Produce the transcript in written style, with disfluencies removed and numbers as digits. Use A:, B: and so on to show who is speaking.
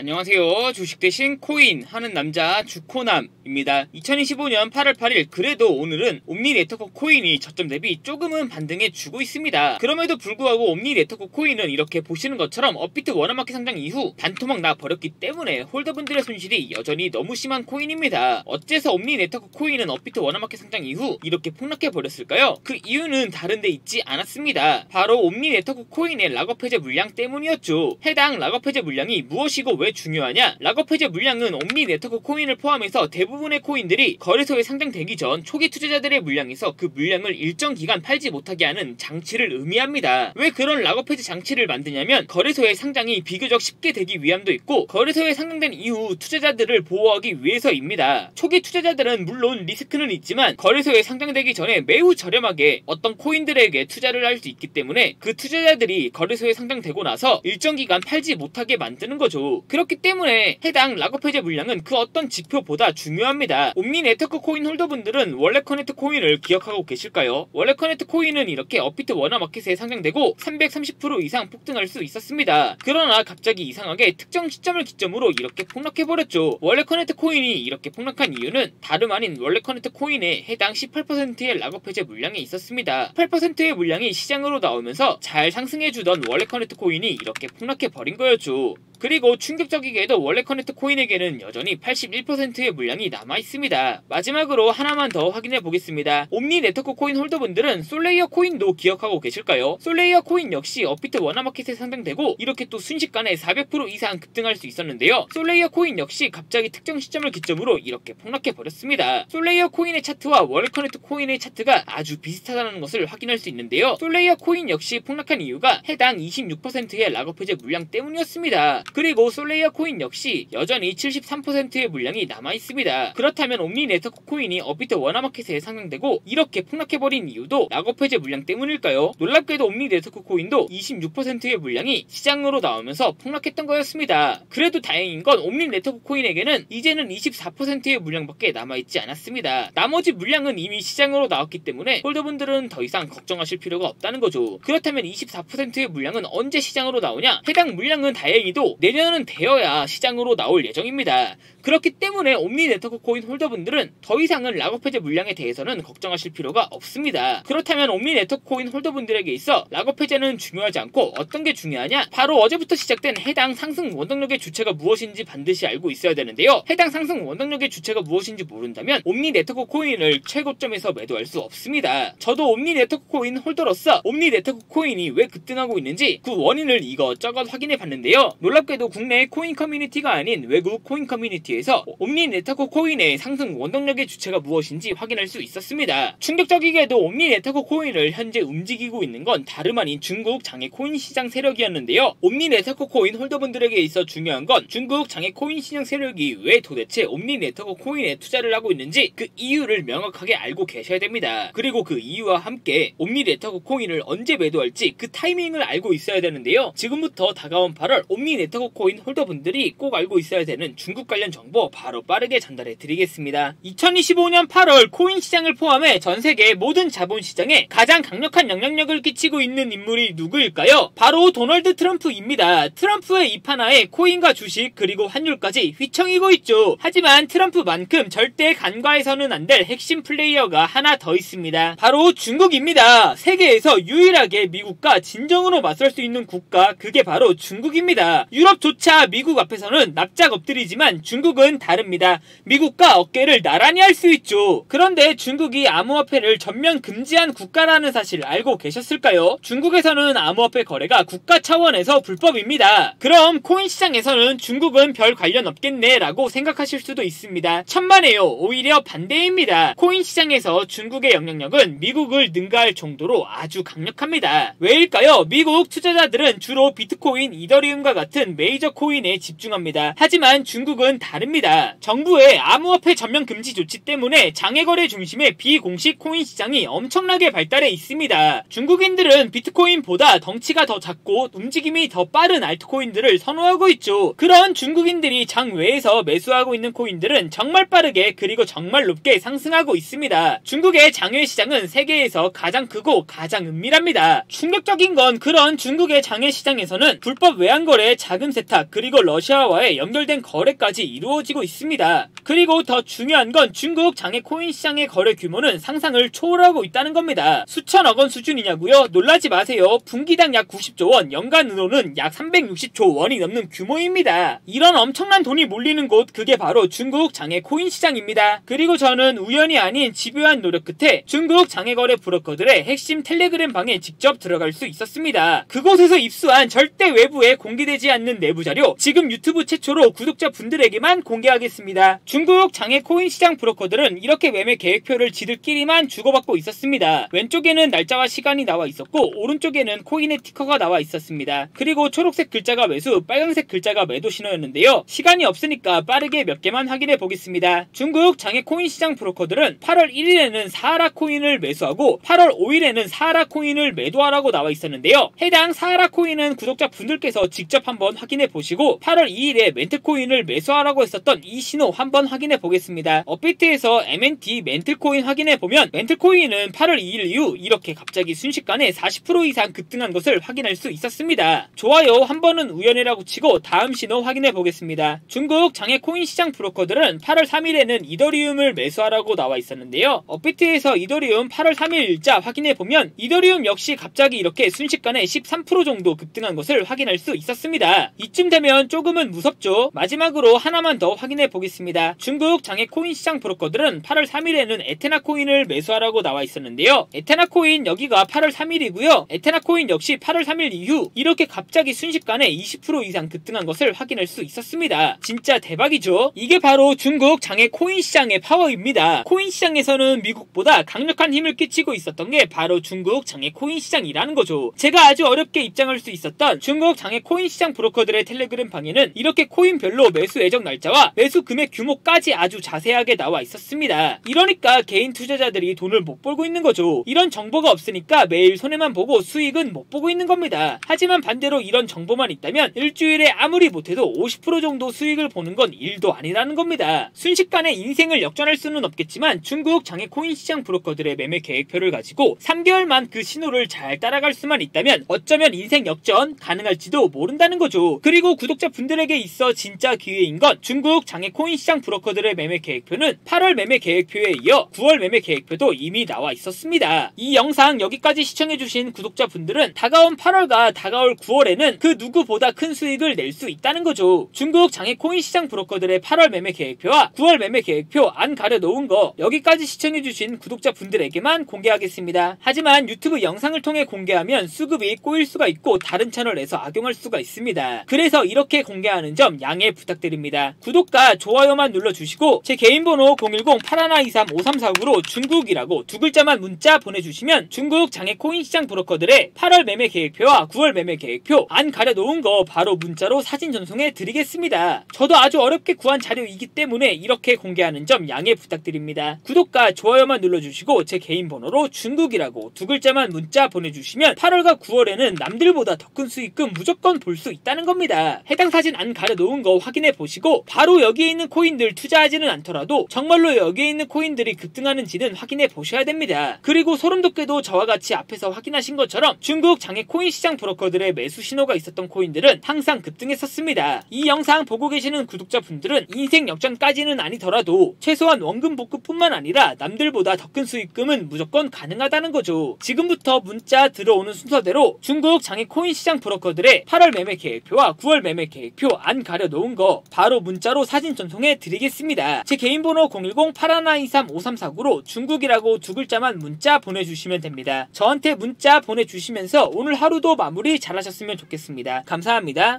A: 안녕하세요. 주식 대신 코인 하는 남자 주코남입니다. 2025년 8월 8일 그래도 오늘은 옴니네트워크 코인이 저점 대비 조금은 반등해 주고 있습니다. 그럼에도 불구하고 옴니네트워크 코인은 이렇게 보시는 것처럼 업비트 워너마켓 상장 이후 반토막 나 버렸기 때문에 홀더분들의 손실이 여전히 너무 심한 코인입니다. 어째서 옴니네트워크 코인은 업비트 워너마켓 상장 이후 이렇게 폭락해 버렸을까요? 그 이유는 다른 데 있지 않았습니다. 바로 옴니네트워크 코인의 락업 해제 물량 때문이었죠. 해당 락업 해제 물량이 무엇이고 왜 중요하냐? 락업 해제 물량은 옴니네트워크 코인을 포함해서 대부분의 코인들이 거래소에 상장되기 전 초기 투자자들의 물량에서 그 물량을 일정 기간 팔지 못하게 하는 장치를 의미합니다. 왜 그런 락업 해제 장치를 만드냐면 거래소에 상장이 비교적 쉽게 되기 위함도 있고 거래소에 상장된 이후 투자자들을 보호하기 위해서입니다. 초기 투자자들은 물론 리스크는 있지만 거래소에 상장되기 전에 매우 저렴하게 어떤 코인들에게 투자를 할 수 있기 때문에 그 투자자들이 거래소에 상장되고 나서 일정 기간 팔지 못하게 만드는 거죠. 그렇기 때문에 해당 락업 해제 물량은 그 어떤 지표보다 중요합니다. 옴니네트워크 코인 홀더분들은 월렛커넥트 코인을 기억하고 계실까요? 월렛커넥트 코인은 이렇게 업비트 워너마켓에 상장되고 330% 이상 폭등할 수 있었습니다. 그러나 갑자기 이상하게 특정 시점을 기점으로 이렇게 폭락해버렸죠. 월렛커넥트 코인이 이렇게 폭락한 이유는 다름 아닌 월렛커넥트 코인에 해당 18%의 락업 해제 물량이 있었습니다. 8%의 물량이 시장으로 나오면서 잘 상승해주던 월렛커넥트 코인이 이렇게 폭락해버린 거였죠. 그리고 충격적이게도 월렛커넥트 코인에게는 여전히 81%의 물량이 남아있습니다. 마지막으로 하나만 더 확인해 보겠습니다. 옴니네트워크 코인 홀더분들은 솔레이어 코인도 기억하고 계실까요? 솔레이어 코인 역시 업비트 워너마켓에 상장되고 이렇게 또 순식간에 400% 이상 급등할 수 있었는데요. 솔레이어 코인 역시 갑자기 특정 시점을 기점으로 이렇게 폭락해 버렸습니다. 솔레이어 코인의 차트와 월렛커넥트 코인의 차트가 아주 비슷하다는 것을 확인할 수 있는데요. 솔레이어 코인 역시 폭락한 이유가 해당 26%의 락업 해제 물량 때문이었습니다. 그리고 솔레이어 코인 역시 여전히 73%의 물량이 남아있습니다. 그렇다면 옴니네트워크 코인이 업비트 워너마켓에 상장되고 이렇게 폭락해버린 이유도 락업 해제 물량 때문일까요? 놀랍게도 옴니네트워크 코인도 26%의 물량이 시장으로 나오면서 폭락했던 거였습니다. 그래도 다행인 건 옴니네트워크 코인에게는 이제는 24%의 물량밖에 남아있지 않았습니다. 나머지 물량은 이미 시장으로 나왔기 때문에 홀더분들은 더 이상 걱정하실 필요가 없다는 거죠. 그렇다면 24%의 물량은 언제 시장으로 나오냐? 해당 물량은 다행히도 내년은 되어야 시장으로 나올 예정입니다. 그렇기 때문에 옴니네트워크 코인 홀더분들은 더 이상은 락업 해제 물량에 대해서는 걱정하실 필요가 없습니다. 그렇다면 옴니네트워크 코인 홀더분들에게 있어 락업 해제는 중요하지 않고 어떤 게 중요하냐? 바로 어제부터 시작된 해당 상승 원동력의 주체가 무엇인지 반드시 알고 있어야 되는데요. 해당 상승 원동력의 주체가 무엇인지 모른다면 옴니네트워크 코인을 최고점에서 매도할 수 없습니다. 저도 옴니네트워크 코인 홀더로서 옴니네트워크 코인이 왜 급등하고 있는지 그 원인을 이것저것 확인해 봤는데요. 놀랍게도 국내 코인 커뮤니티가 아닌 외국 코인 커뮤니티에서 옴니네트워크 코인의 상승 원동력의 주체가 무엇인지 확인할 수 있었습니다. 충격적이게도 옴니네트워크 코인을 현재 움직이고 있는 건 다름 아닌 중국 장외 코인 시장 세력이었는데요. 옴니네트워크 코인 홀더분들에게 있어 중요한 건 중국 장외 코인 시장 세력이 왜 도대체 옴니네트워크 코인에 투자를 하고 있는지 그 이유를 명확하게 알고 계셔야 됩니다. 그리고 그 이유와 함께 옴니네트워크 코인을 언제 매도할지 그 타이밍을 알고 있어야 되는데요. 지금부터 다가온 8월 옴니네트워크 코인 홀더분들이 꼭 알고 있어야 되는 중국 관련 정보 바로 빠르게 전달해 드리겠습니다. 2025년 8월 코인 시장을 포함해 전세계 모든 자본시장에 가장 강력한 영향력을 끼치고 있는 인물이 누구일까요? 바로 도널드 트럼프입니다. 트럼프의 입 하나에 코인과 주식 그리고 환율까지 휘청이고 있죠. 하지만 트럼프만큼 절대 간과해서는 안 될 핵심 플레이어가 하나 더 있습니다. 바로 중국입니다. 세계에서 유일하게 미국과 진정으로 맞설 수 있는 국가 그게 바로 중국입니다. 유럽조차 미국 앞에서는 납작 엎드리지만 중국은 다릅니다. 미국과 어깨를 나란히 할 수 있죠. 그런데 중국이 암호화폐를 전면 금지한 국가라는 사실 알고 계셨을까요? 중국에서는 암호화폐 거래가 국가 차원에서 불법입니다. 그럼 코인 시장에서는 중국은 별 관련 없겠네 라고 생각하실 수도 있습니다. 천만에요. 오히려 반대입니다. 코인 시장에서 중국의 영향력은 미국을 능가할 정도로 아주 강력합니다. 왜일까요? 미국 투자자들은 주로 비트코인, 이더리움과 같은 메이저 코인에 집중합니다. 하지만 중국은 다릅니다. 정부의 암호화폐 전면 금지 조치 때문에 장외거래 중심의 비공식 코인 시장이 엄청나게 발달해 있습니다. 중국인들은 비트코인보다 덩치가 더 작고 움직임이 더 빠른 알트코인들을 선호하고 있죠. 그런 중국인들이 장외에서 매수하고 있는 코인들은 정말 빠르게 그리고 정말 높게 상승하고 있습니다. 중국의 장외 시장은 세계에서 가장 크고 가장 은밀합니다. 충격적인 건 그런 중국의 장외 시장에서는 불법 외환거래 자금 자금 세탁 그리고 러시아와의 연결된 거래까지 이루어지고 있습니다. 그리고 더 중요한 건 중국 장외 코인 시장의 거래 규모는 상상을 초월하고 있다는 겁니다. 수천억 원 수준이냐고요? 놀라지 마세요. 분기당 약 90조 원, 연간으로는 약 360조 원이 넘는 규모입니다. 이런 엄청난 돈이 몰리는 곳, 그게 바로 중국 장외 코인 시장입니다. 그리고 저는 우연이 아닌 집요한 노력 끝에 중국 장외거래 브로커들의 핵심 텔레그램 방에 직접 들어갈 수 있었습니다. 그곳에서 입수한 절대 외부에 공개되지 않는 내부 자료, 지금 유튜브 최초로 구독자분들에게만 공개하겠습니다. 중국 장외 코인 시장 브로커들은 이렇게 매매 계획표를 지들끼리만 주고받고 있었습니다. 왼쪽에는 날짜와 시간이 나와 있었고 오른쪽에는 코인의 티커가 나와 있었습니다. 그리고 초록색 글자가 매수, 빨간색 글자가 매도 신호였는데요. 시간이 없으니까 빠르게 몇 개만 확인해 보겠습니다. 중국 장외 코인 시장 브로커들은 8월 1일에는 사하라 코인을 매수하고 8월 5일에는 사하라 코인을 매도하라고 나와 있었는데요. 해당 사하라 코인은 구독자분들께서 직접 한번 확인해 보시고 8월 2일에 멘틀 코인을 매수하라고 했었던 이 신호 한번 확인해 보겠습니다. 업비트에서 MNT 멘틀 코인 확인해 보면 멘틀 코인은 8월 2일 이후 이렇게 갑자기 순식간에 40% 이상 급등한 것을 확인할 수 있었습니다. 좋아요, 한 번은 우연이라고 치고 다음 신호 확인해 보겠습니다. 중국 장외 코인 시장 브로커들은 8월 3일에는 이더리움을 매수하라고 나와 있었는데요. 업비트에서 이더리움 8월 3일 일자 확인해 보면 이더리움 역시 갑자기 이렇게 순식간에 13% 정도 급등한 것을 확인할 수 있었습니다. 이쯤 되면 조금은 무섭죠. 마지막으로 하나만 더 확인해 보겠습니다. 중국 장외 코인 시장 브로커들은 8월 3일에는 에테나 코인을 매수하라고 나와 있었는데요. 에테나 코인 여기가 8월 3일이고요. 에테나 코인 역시 8월 3일 이후 이렇게 갑자기 순식간에 20% 이상 급등한 것을 확인할 수 있었습니다. 진짜 대박이죠. 이게 바로 중국 장외 코인 시장의 파워입니다. 코인 시장에서는 미국보다 강력한 힘을 끼치고 있었던 게 바로 중국 장외 코인 시장이라는 거죠. 제가 아주 어렵게 입장할 수 있었던 중국 장외 코인 시장 브로커들의 텔레그램 방에는 이렇게 코인별로 매수 예정 날짜와 매수 금액 규모까지 아주 자세하게 나와 있었습니다. 이러니까 개인 투자자들이 돈을 못 벌고 있는 거죠. 이런 정보가 없으니까 매일 손해만 보고 수익은 못 보고 있는 겁니다. 하지만 반대로 이런 정보만 있다면 일주일에 아무리 못해도 50% 정도 수익을 보는 건 일도 아니라는 겁니다. 순식간에 인생을 역전할 수는 없겠지만 중국 장외 코인 시장 브로커들의 매매 계획표를 가지고 3개월만 그 신호를 잘 따라갈 수만 있다면 어쩌면 인생 역전 가능할지도 모른다는 거죠. 그리고 구독자분들에게 있어 진짜 기회인 건 중국 장외 코인 시장 브로커들의 매매 계획표는 8월 매매 계획표에 이어 9월 매매 계획표도 이미 나와 있었습니다. 이 영상 여기까지 시청해주신 구독자분들은 다가온 8월과 다가올 9월에는 그 누구보다 큰 수익을 낼 수 있다는 거죠. 중국 장외 코인 시장 브로커들의 8월 매매 계획표와 9월 매매 계획표 안 가려놓은 거 여기까지 시청해주신 구독자분들에게만 공개하겠습니다. 하지만 유튜브 영상을 통해 공개하면 수급이 꼬일 수가 있고 다른 채널에서 악용할 수가 있습니다. 그래서 이렇게 공개하는 점 양해 부탁드립니다. 구독과 좋아요만 눌러주시고 제 개인 번호 010-8123-5349로 중국이라고 두 글자만 문자 보내주시면 중국 장외 코인 시장 브로커들의 8월 매매 계획표와 9월 매매 계획표 안 가려놓은 거 바로 문자로 사진 전송해 드리겠습니다. 저도 아주 어렵게 구한 자료이기 때문에 이렇게 공개하는 점 양해 부탁드립니다. 구독과 좋아요만 눌러주시고 제 개인 번호로 중국이라고 두 글자만 문자 보내주시면 8월과 9월에는 남들보다 더 큰 수익금 무조건 볼 수 있다는 겁니다. 해당 사진 안 가려놓은 거 확인해 보시고 바로 여기에 있는 코인들 투자하지는 않더라도 정말로 여기에 있는 코인들이 급등하는지는 확인해 보셔야 됩니다. 그리고 소름 돋게도 저와 같이 앞에서 확인하신 것처럼 중국 장외 코인 시장 브로커들의 매수 신호가 있었던 코인들은 항상 급등했었습니다. 이 영상 보고 계시는 구독자분들은 인생 역전까지는 아니더라도 최소한 원금 복구뿐만 아니라 남들보다 더 큰 수익금은 무조건 가능하다는 거죠. 지금부터 문자 들어오는 순서대로 중국 장외 코인 시장 브로커들의 8월 매매 계획표와 9월 매매 계획표 안 가려놓은 거 바로 문자로 사진 전송해 드리겠습니다. 제 개인 번호 010-8123-5349로 중국이라고 두 글자만 문자 보내주시면 됩니다. 저한테 문자 보내주시면서 오늘 하루도 마무리 잘하셨으면 좋겠습니다. 감사합니다.